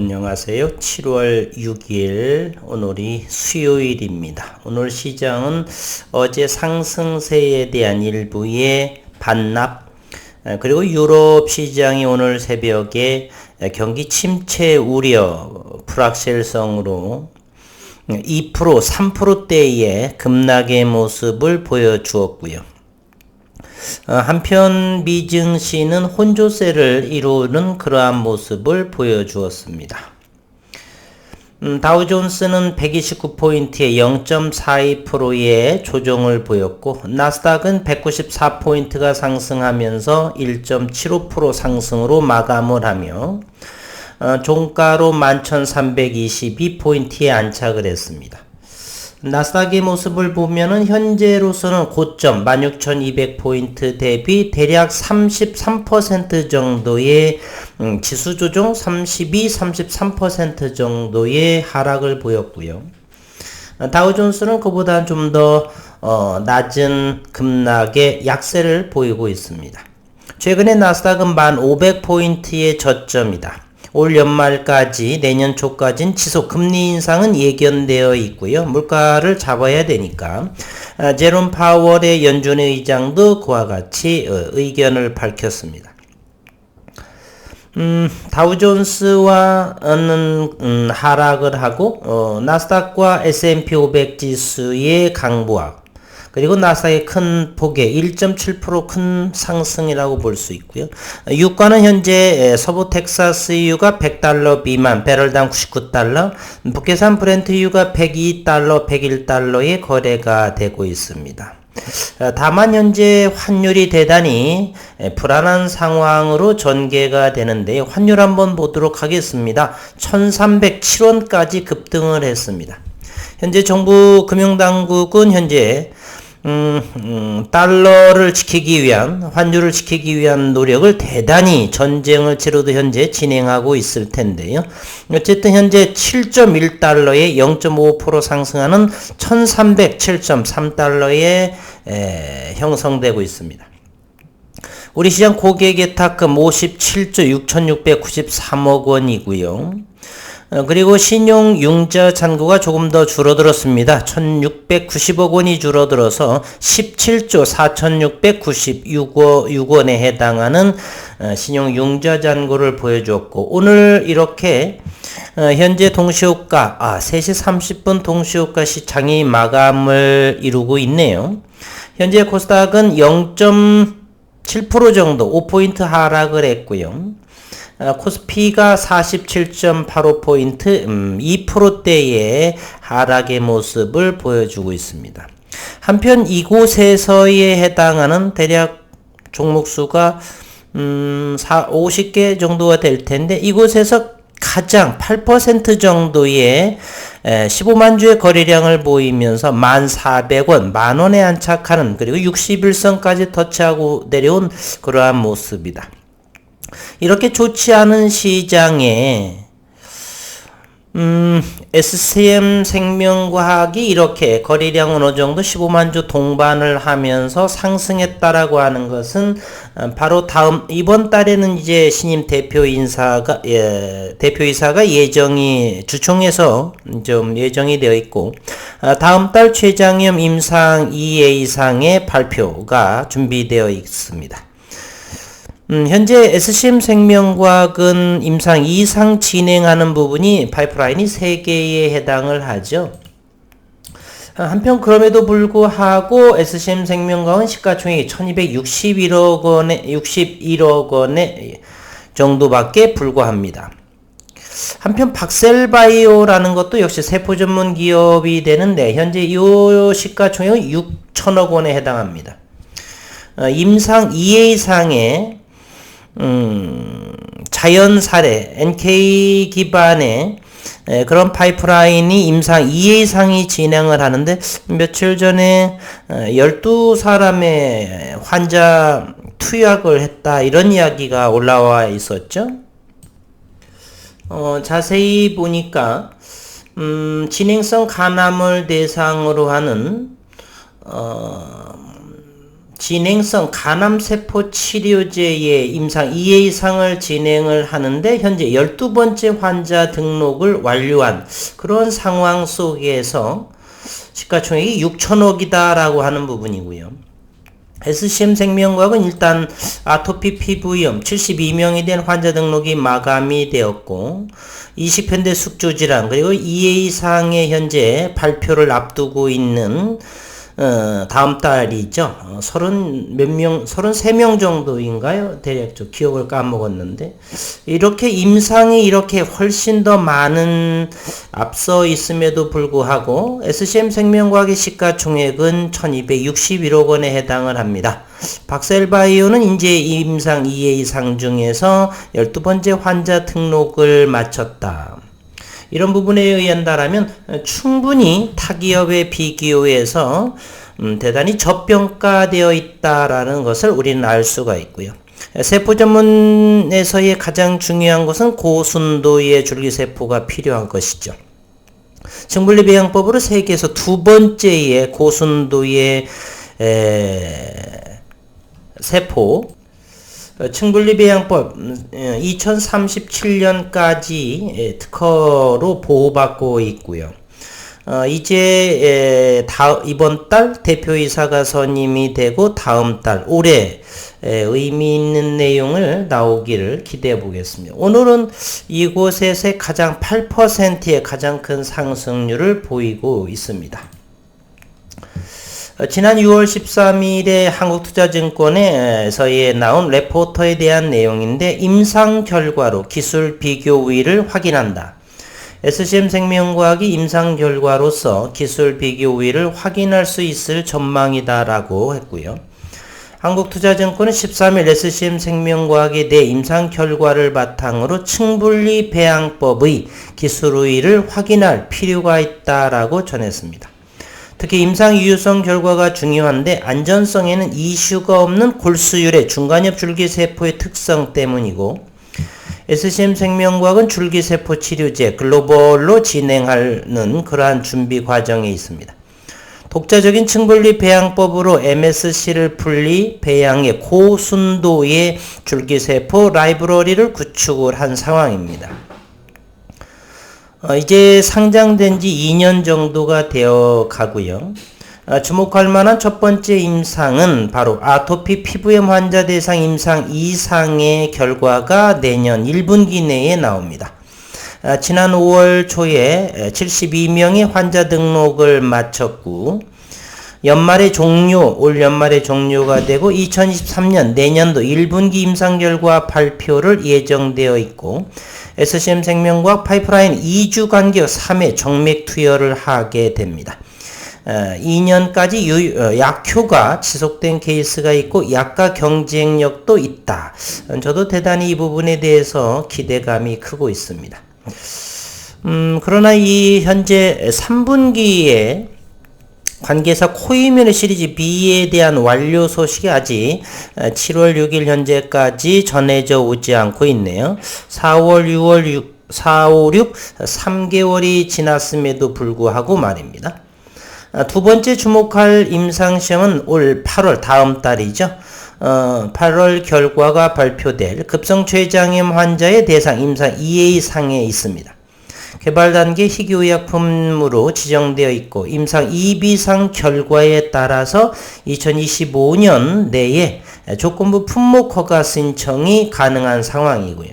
안녕하세요. 7월 6일 오늘이 수요일입니다. 오늘 시장은 어제 상승세에 대한 일부의 반납 그리고 유럽 시장이 오늘 새벽에 경기 침체 우려 불확실성으로 2%, 3%대의 급락의 모습을 보여주었고요. 한편 미증시는 혼조세를 이루는 그러한 모습을 보여주었습니다. 다우존스는 129포인트에 0.42%의 조정을 보였고 나스닥은 194포인트가 상승하면서 1.75% 상승으로 마감을 하며 종가로 11,322포인트에 안착을 했습니다. 나스닥의 모습을 보면은 현재로서는 고점 16,200포인트 대비 대략 33% 정도의 지수 조정 33% 정도의 하락을 보였고요. 다우존스는 그보다 좀 더 낮은 급락의 약세를 보이고 있습니다. 최근에 나스닥은 1,500포인트의 저점이다. 올 연말까지 내년 초까지는 지속 금리 인상은 예견되어 있고요. 물가를 잡아야 되니까 제롬 파월의 연준의 의장도 그와 같이 의견을 밝혔습니다. 다우존스와는 하락을 하고 나스닥과 S&P 500 지수의 강보합 그리고 나스닥의 큰 폭의 1.7% 큰 상승이라고 볼 수 있고요. 유가는 현재 서부 텍사스유가 $100 미만, 배럴당 $99, 북해산 브렌트유가 $102, $101에 거래가 되고 있습니다. 다만 현재 환율이 대단히 불안한 상황으로 전개가 되는데 환율 한번 보도록 하겠습니다. 1307원까지 급등을 했습니다. 현재 정부 금융당국은 현재 달러를 지키기 위한 환율을 지키기 위한 노력을 대단히 전쟁을 치르도 현재 진행하고 있을 텐데요. 어쨌든 현재 7.1달러에 0.5% 상승하는 1307.3달러에 형성되고 있습니다. 우리 시장 고객예탁금 57조 6693억 원이고요. 그리고 신용융자 잔고가 조금 더 줄어들었습니다. 1690억 원이 줄어들어서 17조 4696원에 해당하는 신용융자 잔고를 보여주었고 오늘 이렇게 현재 동시효과 3시 30분 동시효과 시장이 마감을 이루고 있네요. 현재 코스닥은 0.7% 정도 5포인트 하락을 했고요. 코스피가 47.85포인트 2%대의 하락의 모습을 보여주고 있습니다. 한편 이곳에서에 해당하는 대략 종목수가 50개 정도가 될 텐데 이곳에서 가장 8% 정도의 15만 주의 거래량을 보이면서 1,400원, 만원에 안착하는 그리고 61선까지 터치하고 내려온 그러한 모습이다. 이렇게 좋지 않은 시장에 SCM 생명과학이 이렇게 거래량 어느 정도 15만 주 동반을 하면서 상승했다라고 하는 것은 바로 이번 달에는 이제 신임 대표이사가 예정이 주총에서 좀 예정이 되어 있고 다음 달 최장염 임상 2A상의 발표가 준비되어 있습니다. 현재 SCM 생명과학은 임상 2상 진행하는 부분이 파이프라인이 3개에 해당을 하죠. 한편 그럼에도 불구하고 SCM 생명과학은 시가총액이 1261억 원에 정도밖에 불과합니다. 한편 박셀바이오라는 것도 역시 세포 전문 기업이 되는데 현재 이 시가총액은 6천억 원에 해당합니다. 임상 2A상의 자연 사례 NK 기반의 그런 파이프라인이 임상 2A상이 진행을 하는데 며칠 전에 12사람의 환자 투약을 했다 이런 이야기가 올라와 있었죠. 자세히 보니까 진행성 간암을 대상으로 하는 진행성 간암세포 치료제의 임상 2회 이상을 진행을 하는데 현재 12번째 환자 등록을 완료한 그런 상황 속에서 시가총액이 6천억이다라고 하는 부분이고요. SCM생명과학은 일단 아토피 피부염 72명이 된 환자 등록이 마감이 되었고, 이식편대 숙주질환 그리고 2회 이상의 현재 발표를 앞두고 있는 다음 달이죠. 33명 정도인가요? 대략 기억을 까먹었는데, 이렇게 임상이 이렇게 훨씬 더 많은 앞서 있음에도 불구하고 SCM생명과학의 시가총액은 1261억 원에 해당을 합니다. 박셀바이오는 이제 임상 2회 이상 중에서 12번째 환자 등록을 마쳤다. 이런 부분에 의한다라면 충분히 타기업에 비교해서 대단히 저평가되어 있다라는 것을 우리는 알 수가 있고요. 세포 전문에서의 가장 중요한 것은 고순도의 줄기세포가 필요한 것이죠. 층분리배양법으로 세계에서 두 번째의 고순도의 세포 층분리배양법 2037년까지 특허로 보호받고 있고요. 이제 이번 달 대표이사가 선임이 되고 다음 달 올해 의미 있는 내용을 나오기를 기대해 보겠습니다. 오늘은 이곳에서 가장 8%의 가장 큰 상승률을 보이고 있습니다. 지난 6월 13일에 한국투자증권에서에 나온 레포터에 대한 내용인데, 임상 결과로 기술 비교 우위를 확인한다. SCM생명과학이 임상 결과로서 기술 비교 우위를 확인할 수 있을 전망이다라고 했고요. 한국투자증권은 13일 SCM생명과학에 대해 임상 결과를 바탕으로 층분리 배양법의 기술 우위를 확인할 필요가 있다라고 전했습니다. 특히 임상 유효성 결과가 중요한데 안전성에는 이슈가 없는 골수율의 중간엽 줄기세포의 특성 때문이고, SCM생명과학은 줄기세포 치료제 글로벌로 진행하는 그러한 준비 과정에 있습니다. 독자적인 층분리 배양법으로 MSC를 분리 배양의 고순도의 줄기세포 라이브러리를 구축을 한 상황입니다. 이제 상장된 지 2년 정도가 되어 가고요. 주목할 만한 첫 번째 임상은 바로 아토피 피부염 환자 대상 임상 2상의 결과가 내년 1분기 내에 나옵니다. 지난 5월 초에 72명의 환자 등록을 마쳤고, 올 연말에 종료가 되고 2023년 내년도 1분기 임상 결과 발표를 예정되어 있고, SCM생명과학 파이프라인 2주 간격 3회 정맥 투여를 하게 됩니다. 2년까지 약효가 지속된 케이스가 있고 약가 경쟁력도 있다. 저도 대단히 이 부분에 대해서 기대감이 크고 있습니다. 그러나 이 현재 3분기에 관계사 코이뮤니 시리즈 B에 대한 완료 소식이 아직 7월 6일 현재까지 전해져 오지 않고 있네요. 4월, 6월, 4, 5, 6, 3개월이 지났음에도 불구하고 말입니다. 두 번째 주목할 임상시험은 올 8월 다음 달이죠. 8월 결과가 발표될 급성췌장염 환자의 대상 임상 2회 이상에 있습니다. 개발 단계 희귀의약품으로 지정되어 있고 임상 2비상 결과에 따라서 2025년 내에 조건부 품목 허가 신청이 가능한 상황이고요.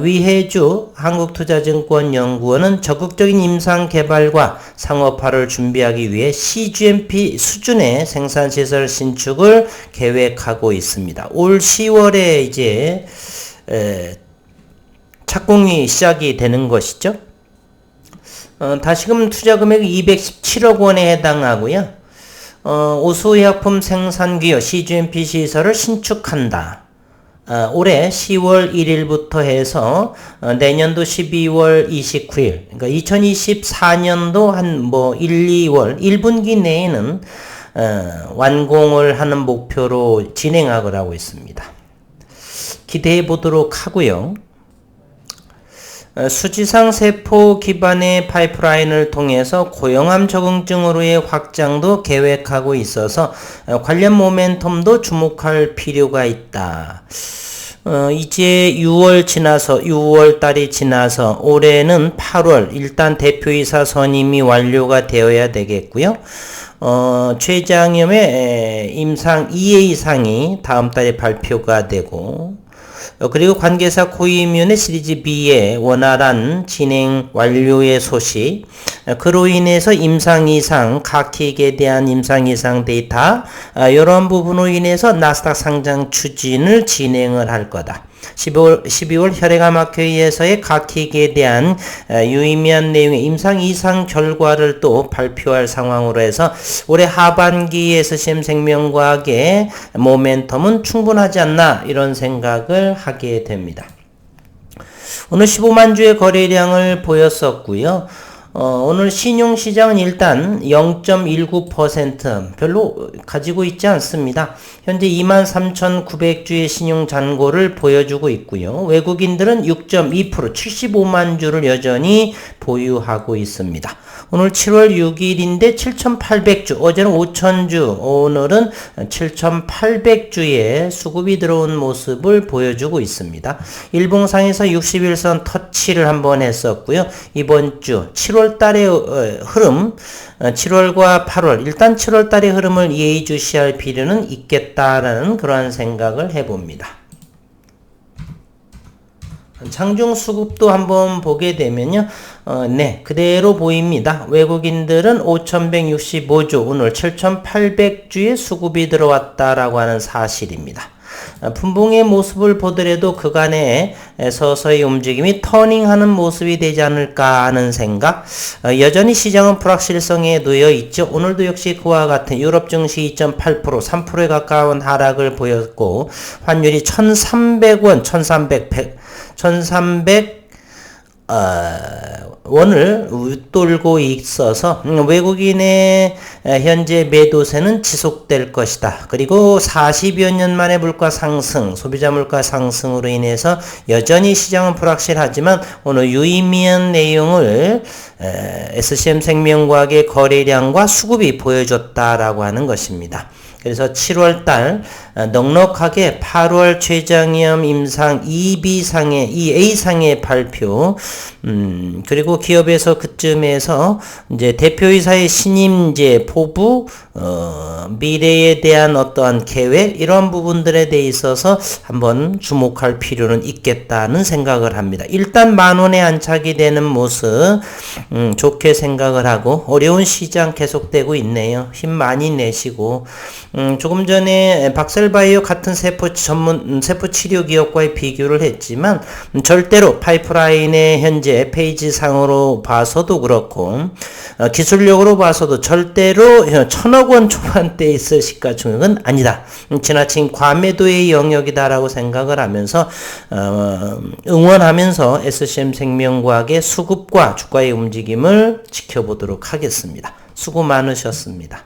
위혜주 한국투자증권연구원은 적극적인 임상 개발과 상업화를 준비하기 위해 CGMP 수준의 생산시설 신축을 계획하고 있습니다. 올 10월에 이제 착공이 시작이 되는 것이죠. 다시금 투자 금액이 217억 원에 해당하고요. 오수의약품 생산기업 CGMP 시설을 신축한다. 올해 10월 1일부터 해서 내년도 12월 29일, 그러니까 2024년도 한 1, 2월 1분기 내에는 완공을 하는 목표로 진행하고 있습니다. 기대해 보도록 하고요. 수지상 세포 기반의 파이프라인을 통해서 고형암 적응증으로의 확장도 계획하고 있어서 관련 모멘텀도 주목할 필요가 있다. 이제 6월 달이 지나서 올해는 8월 일단 대표이사 선임이 완료가 되어야 되겠고요. 췌장염의 임상 2A상이 다음 달에 발표가 되고, 그리고 관계사 코이뮤의 시리즈 B의 원활한 진행 완료의 소식, 그로 인해서 임상 이상, 각킥에 대한 임상 이상 데이터, 이런 부분으로 인해서 나스닥 상장 추진을 진행을 할 거다. 12월 혈액암학회에서의 각킥에 대한 유의미한 내용의 임상 이상 결과를 또 발표할 상황으로 해서 올해 하반기에 SCM 생명과학의 모멘텀은 충분하지 않나 이런 생각을 하게 됩니다. 오늘 15만 주의 거래량을 보였었고요. 오늘 신용시장은 일단 0.19% 별로 가지고 있지 않습니다. 현재 23,900주의 신용 잔고를 보여주고 있고요. 외국인들은 6.2% 75만 주를 여전히 보유하고 있습니다. 오늘 7월 6일인데 7,800주, 어제는 5,000주, 오늘은 7,800주의 수급이 들어온 모습을 보여주고 있습니다. 일봉상에서 61선 터치를 한번 했었고요. 이번 주 7월 달의 흐름, 7월과 8월, 일단 7월 달의 흐름을 예의주시할 필요는 있겠다라는 그러한 생각을 해봅니다. 장중 수급도 한번 보게 되면요. 네, 그대로 보입니다. 외국인들은 5,165주, 오늘 7,800주의 수급이 들어왔다라고 하는 사실입니다. 분봉의 모습을 보더라도 그간에 서서히 움직임이 터닝하는 모습이 되지 않을까 하는 생각. 여전히 시장은 불확실성에 놓여 있죠. 오늘도 역시 그와 같은 유럽 증시 2.8%, 3%에 가까운 하락을 보였고 환율이 1,300원, 1,300 원을 웃돌고 있어서 외국인의 현재 매도세는 지속될 것이다. 그리고 40여 년 만의 물가 상승, 소비자 물가 상승으로 인해서 여전히 시장은 불확실하지만 오늘 유의미한 내용을 SCM 생명과학의 거래량과 수급이 보여줬다라고 하는 것입니다. 그래서 7월달 넉넉하게 8월 췌장염 임상 2B상의 2A상의 발표, 그리고 기업에서 그쯤에서 이제 대표이사의 신임제 포부, 미래에 대한 어떠한 계획, 이런 부분들에 대해 있어서 한번 주목할 필요는 있겠다는 생각을 합니다. 일단 10,000원에 안착이 되는 모습, 좋게 생각을 하고, 어려운 시장 계속되고 있네요. 힘 많이 내시고, 조금 전에 박셀바이오 같은 세포 치료 기업과의 비교를 했지만, 절대로 파이프라인의 현재 페이지상으로 봐서도 그렇고, 기술력으로 봐서도 절대로 1,000억 원 초반대에 있을 시가총액은 아니다. 지나친 과매도의 영역이다라고 생각을 하면서, 응원하면서 SCM 생명과학의 수급과 주가의 움직임을 지켜보도록 하겠습니다. 수고 많으셨습니다.